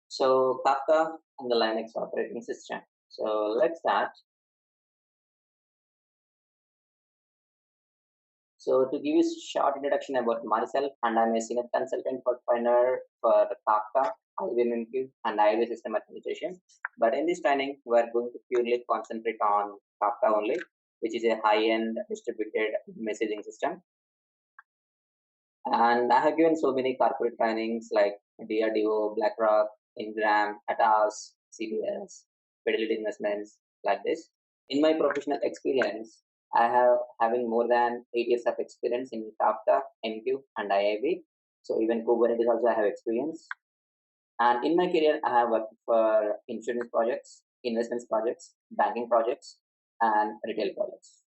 So Kafka and the Linux operating system. So let's start. So to give you a short introduction about myself, and I'm a senior consultant for trainer for Kafka, IBM and IBM system administration. But in this training, we're going to purely concentrate on Kafka only, which is a high-end distributed messaging system. And I have given so many corporate trainings like DRDO, BlackRock, Ingram, Atas, CBS, Fidelity Investments, like this. In my professional experience, I have having more than 8 years of experience in Kafka, MQ, and IIB. So even Kubernetes also I have experience. And in my career, I have worked for insurance projects, investments projects, banking projects, and retail projects.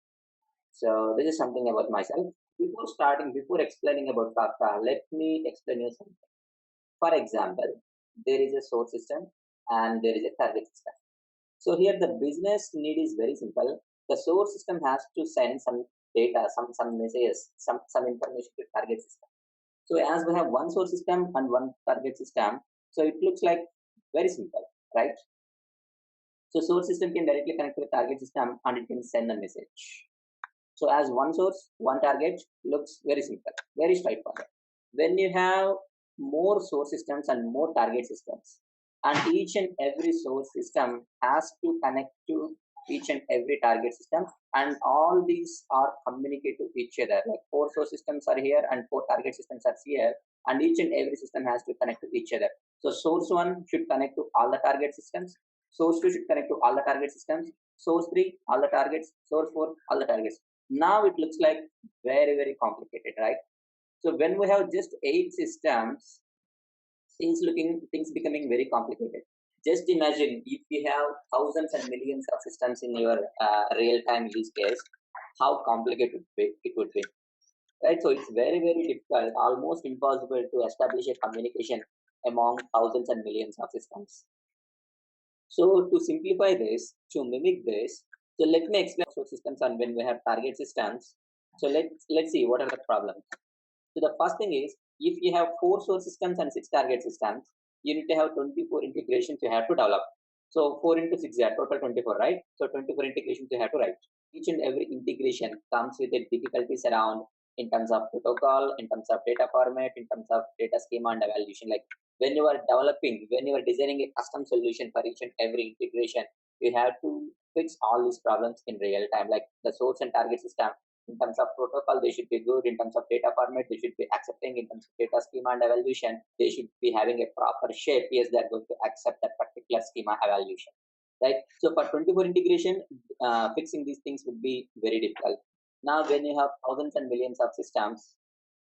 So this is something about myself. Before explaining about Kafka, let me explain you something. For example, there is a source system and there is a target system. So here the business need is very simple. The source system has to send some data, some messages, some information to target system. So as we have one source system and one target system, so it looks like very simple, right? So source system can directly connect to the target system and it can send a message. So as one source, one target looks very simple, very straightforward. When you have more source systems and more target systems, and each and every source system has to connect to each and every target system, and all these are communicate to each other. Like 4 source systems are here and 4 target systems are here, and each and every system has to connect to each other. So source 1 should connect to all the target systems, source 2 should connect to all the target systems, source 3 all the targets, source 4 all the targets. Now it looks like very, very complicated, right? So when we have just 8 systems, things becoming very complicated. Just imagine if you have thousands and millions of systems in your real-time use case, how complicated it would be, right? So it's very, very difficult, almost impossible to establish a communication among thousands and millions of systems. So to simplify this, to mimic this, so let me explain source systems and when we have target systems. So let's see what are the problems. So the first thing is, if you have 4 source systems and 6 target systems, you need to have 24 integrations you have to develop. So 4 into 6, yeah, total 24, right? So 24 integrations you have to write. Each and every integration comes with a difficulties around in terms of protocol, in terms of data format, in terms of data schema and evaluation. Like when you are designing a custom solution for each and every integration, you have to fix all these problems in real time. Like the source and target system, in terms of protocol, they should be good. In terms of data format, they should be accepting. In terms of data schema and evaluation, they should be having a proper shape. Yes, they're going to accept that particular schema evaluation, right? So for 24 integration, fixing these things would be very difficult. Now, when you have thousands and millions of systems,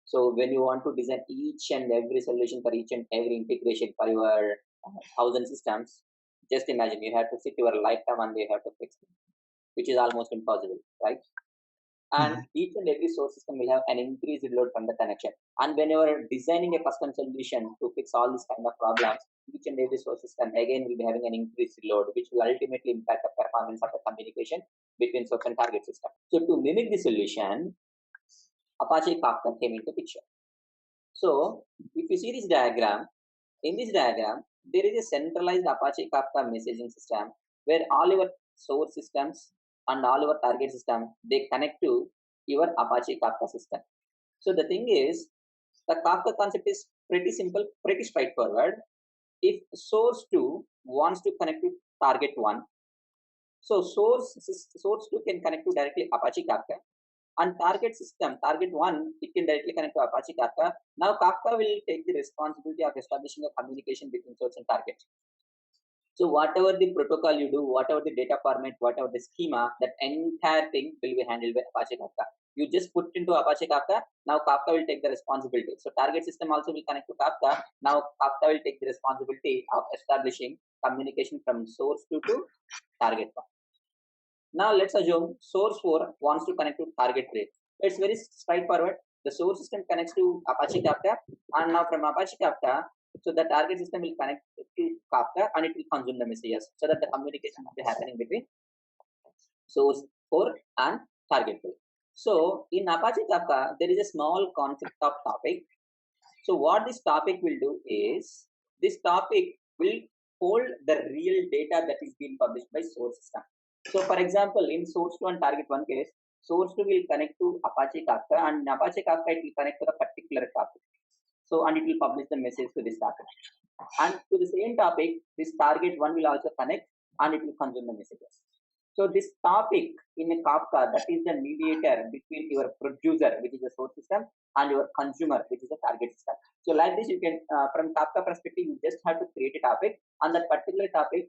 so when you want to design each and every solution for each and every integration for your 1,000 systems, just imagine you have to sit your lifetime and you have to fix it, which is almost impossible, right? And each and every source system will have an increased load from the connection. And when you are designing a custom solution to fix all these kind of problems, each and every source system again will be having an increased load, which will ultimately impact the performance of the communication between source and target system. So to mimic the solution, Apache Kafka came into picture. So if you see this diagram, in this diagram, there is a centralized Apache Kafka messaging system where all your source systems and all your target system, they connect to your Apache Kafka system. So the thing is, the Kafka concept is pretty simple, pretty straightforward. If source 2 wants to connect to target 1, so source 2 can connect to directly Apache Kafka, and target 1, it can directly connect to Apache Kafka. Now Kafka will take the responsibility of establishing a communication between source and target. So whatever the protocol you do, whatever the data format, whatever the schema, that entire thing will be handled by Apache Kafka. You just put into Apache Kafka, now Kafka will take the responsibility. So target system also will connect to Kafka. Now Kafka will take the responsibility of establishing communication from source 2 to target 1. Now let's assume source 4 wants to connect to target 3. It's very straightforward. The source system connects to Apache Kafka, and now from Apache Kafka, so the target system will connect to Kafka and it will consume the messages so that the communication will be happening between source 4 and target 3. So in Apache Kafka, there is a small concept of topic. So what this topic will do is, this topic will hold the real data that is being published by source system. So for example, in source 2 and target 1 case, source 2 will connect to Apache Kafka, and in Apache Kafka it will connect to a particular topic. So, and it will publish the message to this topic. And to the same topic, this target 1 will also connect and it will consume the messages. So this topic in a Kafka, that is the mediator between your producer, which is the source system, and your consumer, which is the target system. So like this, you can, from Kafka perspective, you just have to create a topic, and that particular topic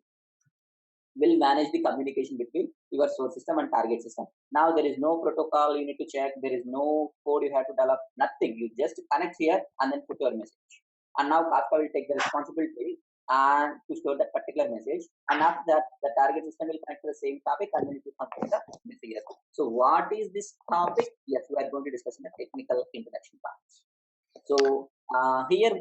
will manage the communication between your source system and target system. Now there is no protocol you need to check, there is no code you have to develop, nothing. You just connect here and then put your message. And now Kafka will take the responsibility and to store that particular message. And after that, the target system will connect to the same topic and then it will complete the message. So what is this topic? Yes, we are going to discuss in the technical introduction part. So here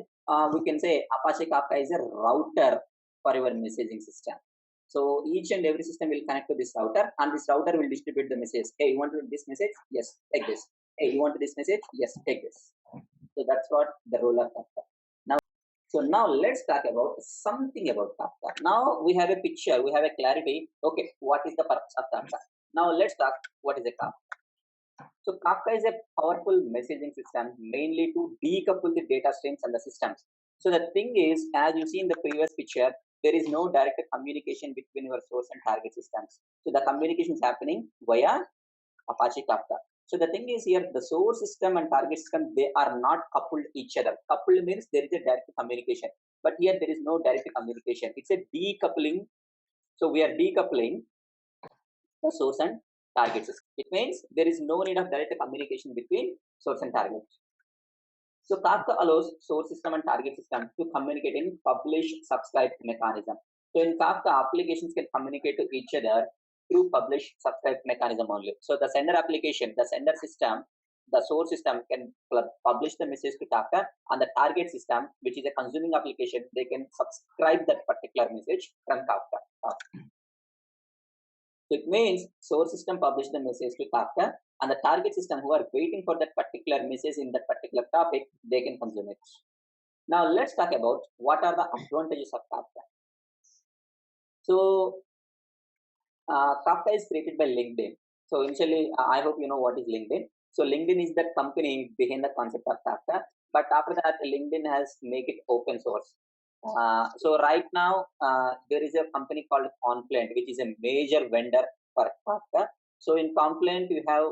we can say Apache Kafka is a router for your messaging system. So each and every system will connect to this router, and this router will distribute the message. Hey, you want this message? Yes, take this. Hey, you want this message? Yes, take this. So that's what the role of Kafka. Now let's talk about something about Kafka. Now we have a picture, we have a clarity. Okay, what is the purpose of Kafka? Now let's talk what is a Kafka. So Kafka is a powerful messaging system mainly to decouple the data streams and the systems. So the thing is, as you see in the previous picture, there is no direct communication between your source and target systems. So the communication is happening via Apache Kafka. So the thing is here, the source system and target system, they are not coupled each other. Coupled means there is a direct communication, but here there is no direct communication. It's a decoupling. So we are decoupling the source and target system. It means there is no need of direct communication between source and target. So Kafka allows source system and target system to communicate in publish subscribe mechanism. So in Kafka, applications can communicate to each other through publish subscribe mechanism only. So the sender application, the sender system, the source system can publish the message to Kafka, and the target system, which is a consuming application, they can subscribe that particular message from Kafka. So it means source system publish the message to Kafka, and the target system who are waiting for that particular message in that particular topic, they can consume it. Now let's talk about what are the advantages of Kafka. So Kafka is created by LinkedIn. So initially, I hope you know what is LinkedIn. So LinkedIn is the company behind the concept of Kafka. But after that, LinkedIn has make it open source. So right now, there is a company called Confluent, which is a major vendor for Kafka. So in Confluent, you have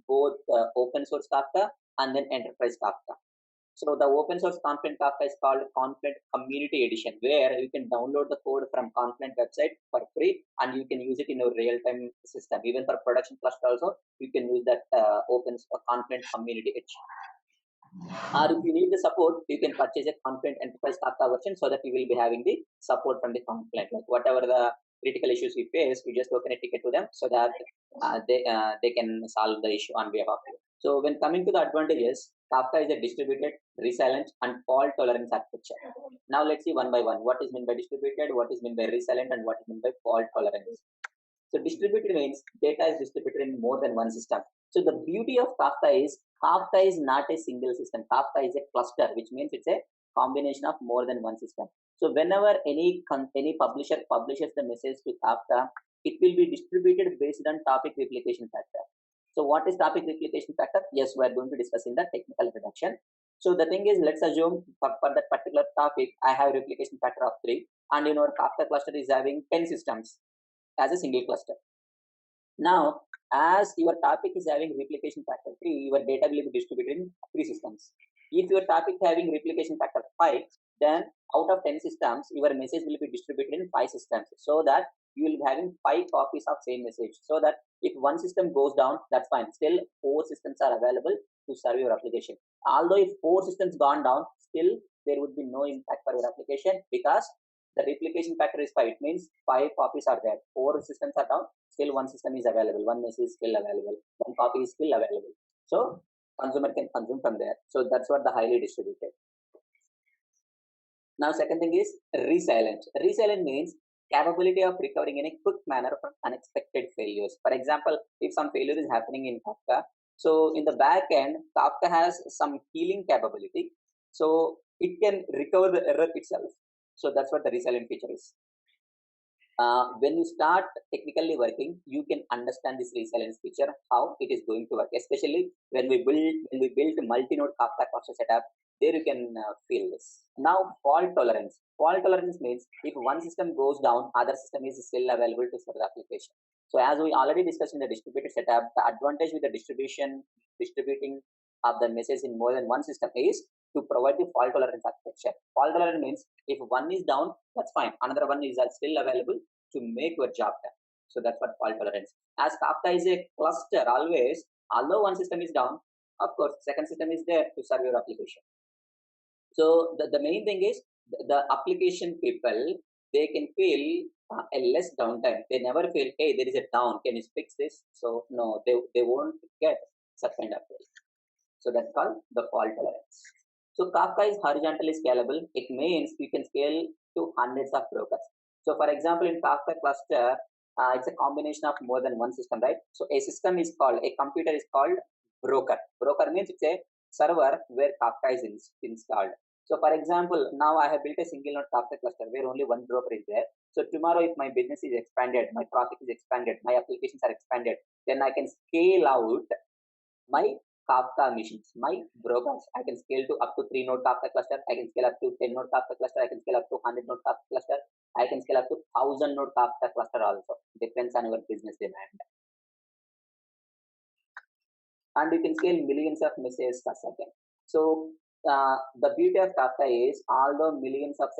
both open source Kafka and then enterprise Kafka. So the open source Confluent Kafka is called Confluent Community Edition, where you can download the code from Confluent website for free, and you can use it in your real-time system. Even for production cluster also, you can use that open Confluent Community Edition. Or if you need the support, you can purchase a Confluent Enterprise Kafka version, so that you will be having the support from the Confluent. Like whatever the critical issues we face, we just open a ticket to them, so that they can solve the issue on behalf of you. So when coming to the advantages, Kafka is a distributed, resilient, and fault tolerance architecture. Now let's see one by one. What is meant by distributed, what is meant by resilient, and what is meant by fault tolerance. So distributed means data is distributed in more than one system. So the beauty of Kafka is not a single system. Kafka is a cluster, which means it's a combination of more than one system. So whenever any publisher publishes the message to Kafka, it will be distributed based on topic replication factor. So what is topic replication factor? Yes, we are going to discuss in the technical introduction. So the thing is, let's assume for that particular topic, I have replication factor of 3, and you know, Kafka cluster is having 10 systems as a single cluster. Now, as your topic is having replication factor 3, your data will be distributed in 3 systems. If your topic having replication factor 5, then out of 10 systems, your message will be distributed in 5 systems, so that you will be having 5 copies of same message, so that if one system goes down, that's fine. Still 4 systems are available to serve your application. Although if 4 systems gone down, still there would be no impact for your application, because the replication factor is 5. It means 5 copies are there. 4 systems are down, still one system is available. One message is still available. One copy is still available. So consumer can consume from there. So that's what the highly distributed. Now second thing is resilient. Resilient means capability of recovering in a quick manner from unexpected failures. For example, if some failure is happening in Kafka, So in the back end, Kafka has some healing capability. So it can recover the error itself. So that's what the resilient feature is. When you start technically working, you can understand this resilience feature, how it is going to work, especially when we build multi-node Kafka cluster setup. There you can feel this. Now, fault tolerance. Fault tolerance means if one system goes down, other system is still available to serve the application. So as we already discussed in the distributed setup, the advantage with the distributing of the message in more than one system is to provide the fault tolerance architecture. Fault tolerance means if one is down, that's fine. Another one is still available to make your job done. So that's what fault tolerance. As Kafka is a cluster, always, although one system is down, of course, second system is there to serve your application. So the main thing is the application people, they can feel a less downtime. They never feel, hey, there is a down. Can you fix this? So no, they won't get such kind of thing. So that's called the fault tolerance. So Kafka is horizontally scalable. It means you can scale to hundreds of brokers. So for example, in Kafka cluster, it's a combination of more than one system, right? So a computer is called broker. Broker means it's a server where Kafka is installed. So for example, now I have built a single node Kafka cluster where only one broker is there. So tomorrow if my business is expanded, my profit is expanded, my applications are expanded, then I can scale out my Kafka machines, my brokers. I can scale to up to 3 node Kafka cluster. I can scale up to 10 node Kafka cluster. I can scale up to 100 node Kafka cluster. I can scale up to 1000 node Kafka cluster also. Depends on your business demand. And you can scale millions of messages per second. So the beauty of Kafka is, although millions of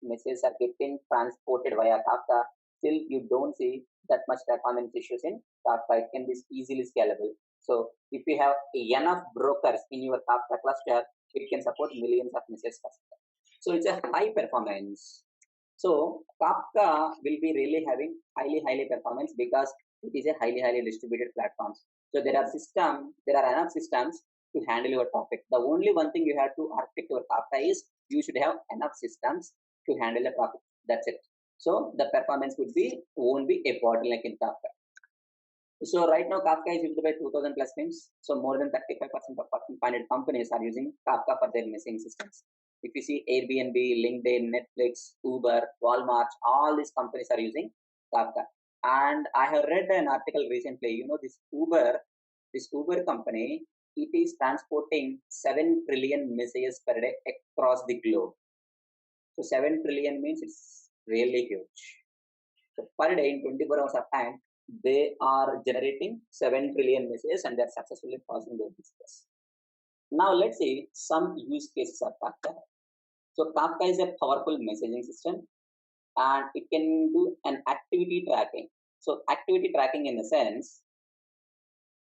messages are getting transported via Kafka, still you don't see that much performance issues in Kafka. It can be easily scalable. So if you have enough brokers in your Kafka cluster, it can support millions of messages per second. So it's a high performance. So Kafka will be really having highly performance because it is a highly distributed platform. So there are enough systems to handle your traffic. The only one thing you have to architect your Kafka is you should have enough systems to handle the traffic. That's it. So the performance won't be a bottleneck in Kafka. So right now Kafka is used by 2000 plus teams. So more than 35% of Fortune 500 companies are using Kafka for their messaging systems. If you see Airbnb, LinkedIn, Netflix, Uber, Walmart, all these companies are using Kafka. And I have read an article recently, this Uber company, it is transporting 7 trillion messages per day across the globe. So 7 trillion means it's really huge. So per day in 24 hours of time, they are generating 7 trillion messages and they're successfully processing those messages. Now let's see some use cases of Kafka. So Kafka is a powerful messaging system and it can do an activity tracking. So activity tracking in the sense,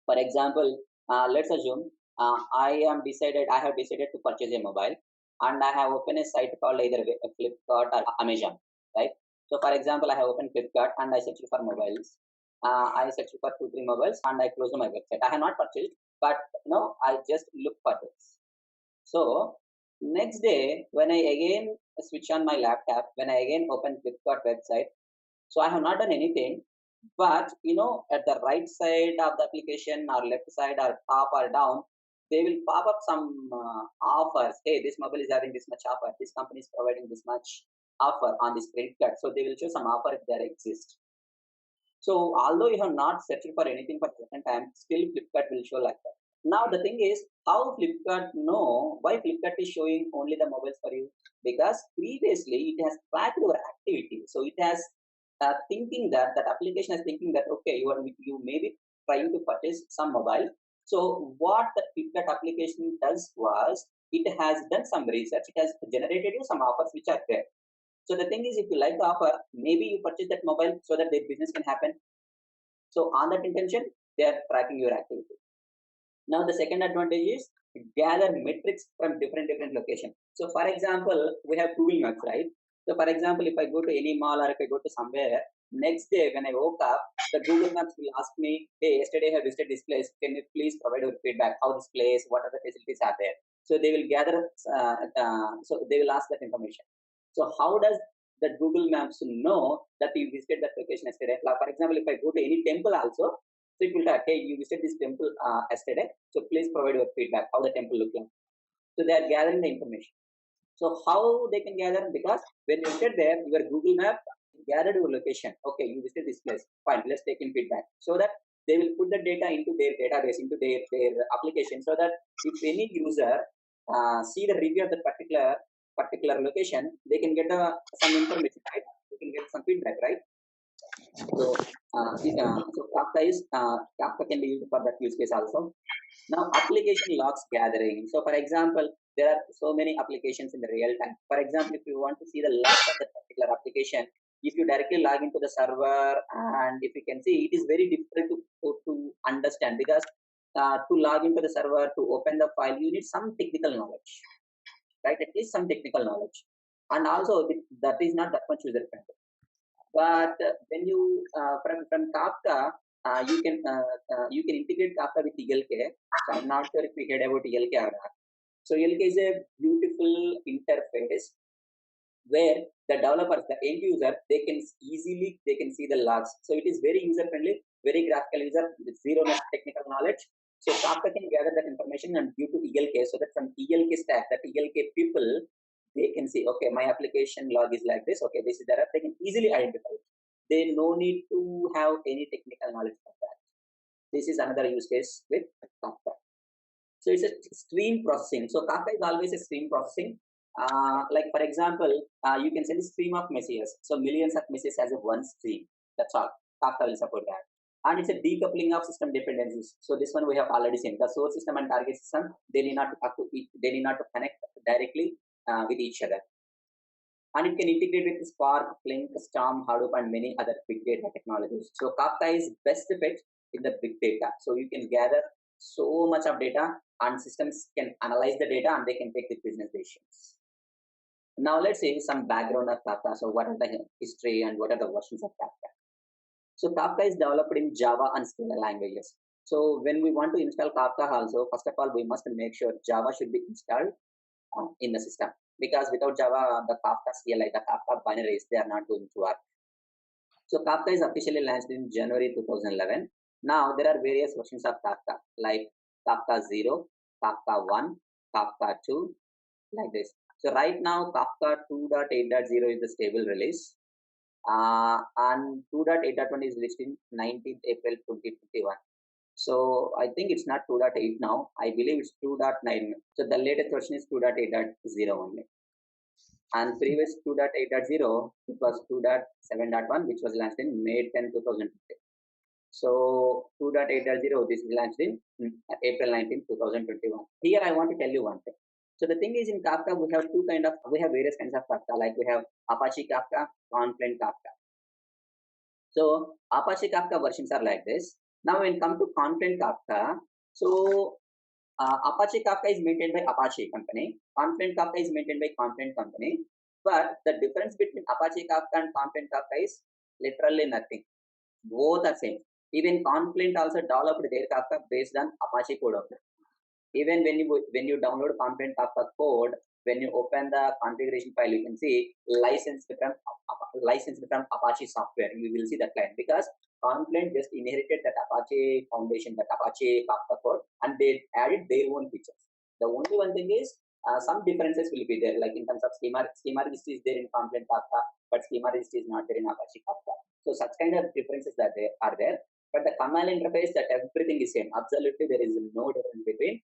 for example, let's assume I have decided to purchase a mobile and I have opened a site called either Flipkart or Amazon, right? So for example, I have opened Flipkart and I searched for mobiles. I searched for 2-3 mobiles and I closed my website. I have not purchased, but I just look for this. So next day, when I again switch on my laptop, when I again open Flipkart website, so I have not done anything, but at the right side of the application or left side or top or down, they will pop up some offers. Hey, this mobile is having this much offer. This company is providing this much offer on this credit card. So they will show some offer if there exists. So although you have not searched for anything for a certain time, still Flipkart will show like that. Now the thing is, how Flipkart know why Flipkart is showing only the mobiles for you? Because previously it has tracked your activity. So it has thinking that application is thinking that okay, you may be trying to purchase some mobile. So what the Flipkart application does was it has done some research. It has generated you some offers which are there. So the thing is, if you like the offer, maybe you purchase that mobile so that their business can happen. So on that intention, they are tracking your activity. Now the second advantage is gather metrics from different locations. So for example, we have Google Maps, right? So for example, if I go to any mall or if I go to somewhere, next day when I woke up, the Google Maps will ask me, hey, yesterday I visited this place. Can you please provide your feedback? How this place, what other facilities are there? So they will gather, so they will ask that information. So how does the Google Maps know that you visited that location yesterday? For example, if I go to any temple also, So it will tell, hey, you visited this temple yesterday, so please provide your feedback, how the temple looks like. So they are gathering the information. So how they can gather? Because when you get there, your Google Map gathered your location. Okay, you visited this place. Fine, let's take in feedback. So that they will put the data into their database, into their application, so that if any user see the review of the particular location, they can get some information, right? They can get some feedback, right? So Kafka can be used for that use case also. Now, application logs gathering. So, for example, there are so many applications in the real time. For example, if you want to see the logs of that particular application, if you directly log into the server and if you can see, it is very difficult to understand, because to log into the server, to open the file, you need some technical knowledge, right? At least some technical knowledge. And also, that is not that much user friendly. But when you from Kafka, you can integrate Kafka with ELK. So I'm not sure if we heard about ELK or not. So ELK is a beautiful interface where the developers, the end user, they can see the logs. So it is very user friendly, very graphical user with zero technical knowledge. So Kafka can gather that information and due to ELK, so that from ELK stack, that ELK people, they can see, okay, my application log is like this. Okay, this is the they can easily identify it. They no need to have any technical knowledge for that. This is another use case with Kafka. So it's a stream processing. So Kafka is always a stream processing. Like for example, you can send a stream of messages. So millions of messages as a one stream. That's all. Kafka will support that. And it's a decoupling of system dependencies. So this one we have already seen. The source system and target system, they need not to connect directly with each other. And it can integrate with Spark, Flink, Storm, Hadoop, and many other big data technologies. So Kafka is best fit in the big data. So you can gather so much of data, and systems can analyze the data and they can take the business decisions. Now let's see some background of Kafka. So what are the history and what are the versions of Kafka? So Kafka is developed in Java and Scala languages. So when we want to install Kafka also, first of all, we must make sure Java should be installed in the system, because without Java, the Kafka CLI, the Kafka binaries, they are not going to work. So Kafka is officially launched in January 2011. Now there are various versions of Kafka, like Kafka 0, Kafka 1, Kafka 2, like this. So right now, Kafka 2.8.0 is the stable release. And 2.8.1 is released in 19th April 2021. So I think it's not 2.8 now. I believe it's 2.9. So the latest version is 2.8.0 only. And previous 2.8.0, it was 2.7.1, which was launched in May 10, 2015. So 2.8.0, this is launched in April 19, 2021. Here I want to tell you one thing. So the thing is, in Kafka, we have various kinds of Kafka, like we have Apache Kafka, Confluent Kafka. So Apache Kafka versions are like this. Now when come to Confluent Kafka, so Apache Kafka is maintained by Apache company. Confluent Kafka is maintained by Confluent company. But the difference between Apache Kafka and Confluent Kafka is literally nothing. Both are same. Even Confluent also developed their Kafka based on Apache code only. Even when you download Confluent Kafka code, when you open the configuration file, you can see licensed from Apache software. You will see that line, because Confluent just inherited that Apache foundation, that Apache Kafka code, and they added their own features. The only one thing is some differences will be there, like in terms of schema registry is there in Confluent Kafka, but schema registry is not there in Apache Kafka. So such kind of differences that are there. But the command interface, that everything is same. Absolutely, there is no difference between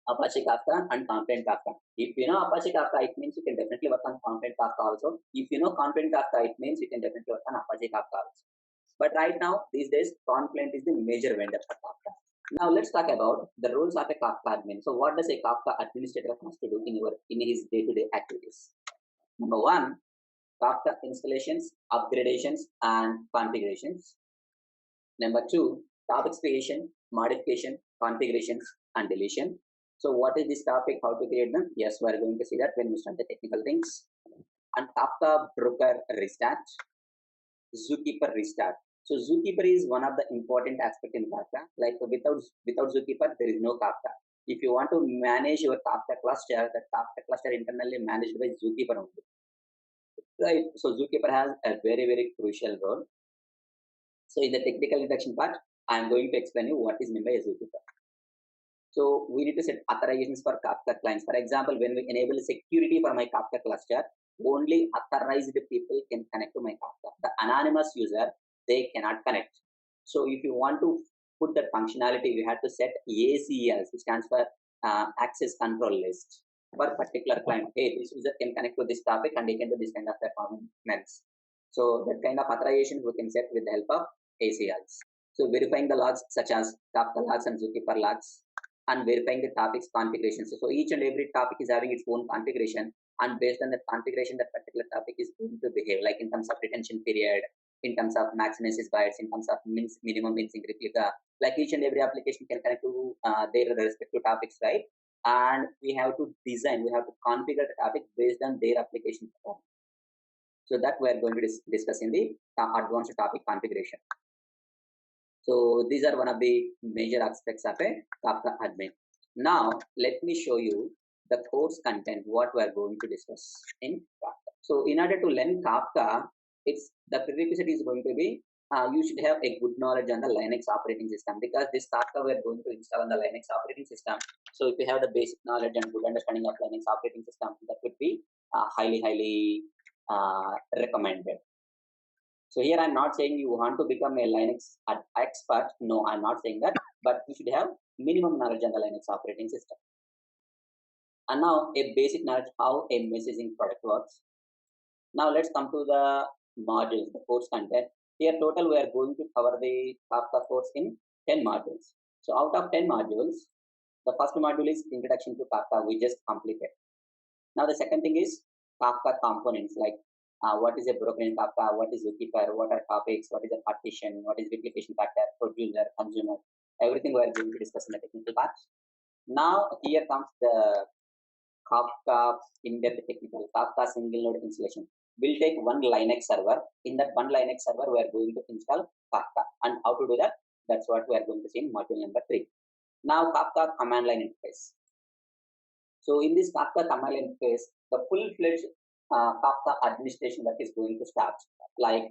Apache Kafka and Confluent Kafka. If you know Apache Kafka, it means you can definitely work on Confluent Kafka also. If you know Confluent Kafka, it means you can definitely work on Apache Kafka also. But right now, these days, Confluent is the major vendor for Kafka. Now let's talk about the roles of a Kafka admin. So what does a Kafka administrator has to do in his day-to-day activities? Number one, Kafka installations, upgradations, and configurations. Number two, topic creation, modification, configurations, and deletion. So what is this topic, how to create them? Yes, we are going to see that when we start the technical things. And Kafka broker restart, Zookeeper restart. So Zookeeper is one of the important aspects in Kafka. Like without Zookeeper, there is no Kafka. If you want to manage your Kafka cluster, the Kafka cluster internally managed by Zookeeper only. Right. So Zookeeper has a very, very crucial role. So in the technical introduction part, I'm going to explain you what is meant by a zookeeper. So we need to set authorizations for Kafka clients. For example, when we enable security for my Kafka cluster, only authorized people can connect to my Kafka. The anonymous user, they cannot connect. So if you want to put that functionality, we have to set ACLs, which stands for access control list for particular client. Hey, this user can connect to this topic and he can do this kind of performance. So that kind of authorization we can set with the help of ACLs. So verifying the logs such as Kafka logs and Zookeeper logs, and verifying the topic's configurations. So each and every topic is having its own configuration, and based on the configuration, that particular topic is going to behave, like in terms of retention period, in terms of max message bytes, in terms of minimum mincing replica. Like each and every application can connect to their respective topics, right? And we have to design, we have to configure the topic based on their application performance. So that we are going to discuss in the advanced topic configuration. So these are one of the major aspects of a Kafka admin. Now let me show you the course content, what we are going to discuss in Kafka. So in order to learn Kafka, the prerequisite is going to be you should have a good knowledge on the Linux operating system, because this Kafka we are going to install on the Linux operating system. So if you have the basic knowledge and good understanding of Linux operating system, that would be highly recommended. So here I'm not saying you want to become a Linux expert. No, I'm not saying that, but you should have minimum knowledge on the Linux operating system. And now a basic knowledge how a messaging product works. Now let's come to the modules, the course content. Here total we are going to cover the Kafka course in 10 modules. So out of 10 modules, the first module is Introduction to Kafka, we just completed. Now the second thing is Kafka components, like what is a broken in Kafka, what is Zookeeper, what are topics, what is a partition, what is replication factor, producer, consumer, everything we are going to discuss in the technical part. Now here comes the Kafka in-depth technical, Kafka single node installation. We'll take one Linux server. In that one Linux server, we are going to install Kafka. And how to do that? That's what we are going to see in module number 3. Now Kafka command line interface. So in this Kafka command line interface, the full-fledged Kafka administration that is going to start, like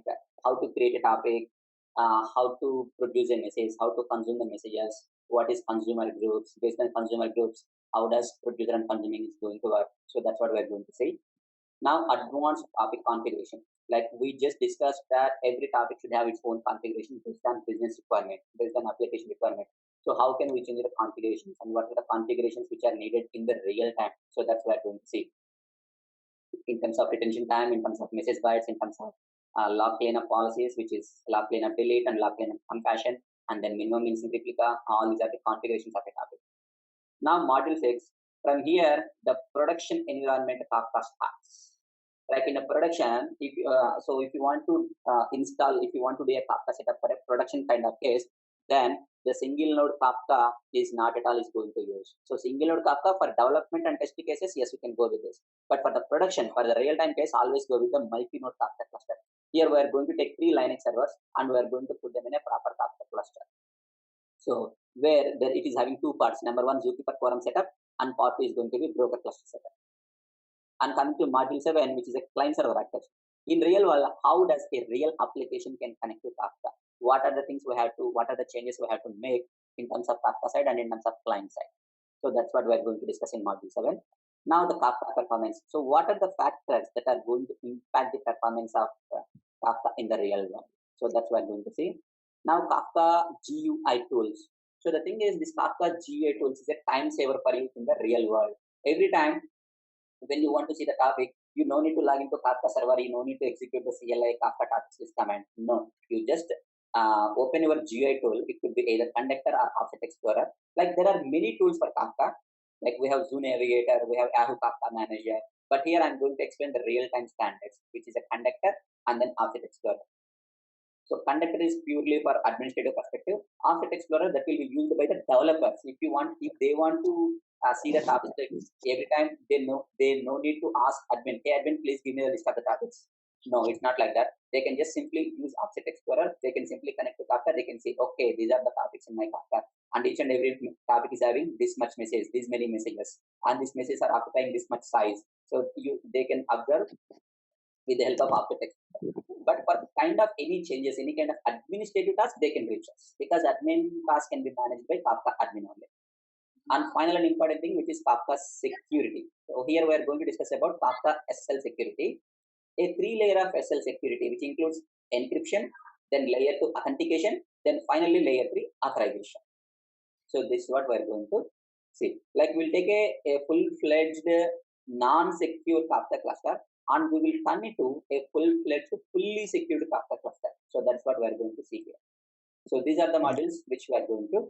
how to create a topic, how to produce a message, how to consume the messages, what is consumer groups, based on consumer groups, how does producer and consuming is going to work. So that's what we're going to see. Now advanced topic configuration. Like we just discussed that every topic should have its own configuration based on business requirement, based on application requirement. So how can we change the configurations, and what are the configurations which are needed in the real time? So that's what we're going to see. In terms of retention time, in terms of message bytes, in terms of log cleanup policies, which is log cleanup delete and log cleanup compassion, and then minimum mincing replica. All these are the configurations of a topic. Now module 6. From here, the production environment Kafka starts. Like in a production, if you want to install, if you want to do a Kafka setup for a production kind of case, then the single node Kafka is not at all is going to use. So single node Kafka for development and test cases, yes, we can go with this. But for the production, for the real-time case, always go with the multi-node Kafka cluster. Here we are going to take 3 Linux servers and we are going to put them in a proper Kafka cluster. So where it is having 2 parts. Number 1, Zookeeper quorum setup, and part 2 is going to be broker cluster setup. And coming to module 7, which is a client server architecture. In real world, how does a real application can connect to Kafka? What are the things we have to, what are the changes we have to make in terms of Kafka side and in terms of client side? So that's what we're going to discuss in module 7. Now the Kafka performance. So what are the factors that are going to impact the performance of Kafka in the real world? So that's what we're going to see. Now Kafka GUI tools. So the thing is, this Kafka GUI tools is a time saver for you in the real world. Every time when you want to see the topic, you no need to log into Kafka server, you no need to execute the CLI Kafka topics list command. No, you just open your GUI tool. It could be either Conductor or Offset Explorer. Like there are many tools for Kafka. Like we have Zoo Navigator, we have Yahoo Kafka Manager. But here I'm going to explain the real-time standards, which is a Conductor and then Offset Explorer. So Conductor is purely for administrative perspective. Offset Explorer, that will be used by the developers. If they want to see the topics, every time they no need to ask admin, hey admin, please give me the list of the topics. No, it's not like that. They can just simply use Offset Explorer. They can simply connect to Kafka. They can say, okay, these are the topics in my Kafka, and each and every topic is having this much message, these many messages, and these messages are occupying this much size. So they can observe with the help of architect. But for kind of any changes, any kind of administrative task, they can reach us because admin task can be managed by Kafka admin only. And final and important thing, which is Kafka security. So here we are going to discuss about Kafka SL security, a 3-layer of SL security, which includes encryption, then layer 2 authentication, then finally layer 3 authorization. So this is what we are going to see. Like we'll take a full-fledged non-secure Kafka cluster and we will turn it to a full-fledged, fully secured Kafka cluster. So that's what we are going to see here. So these are the modules which we are going to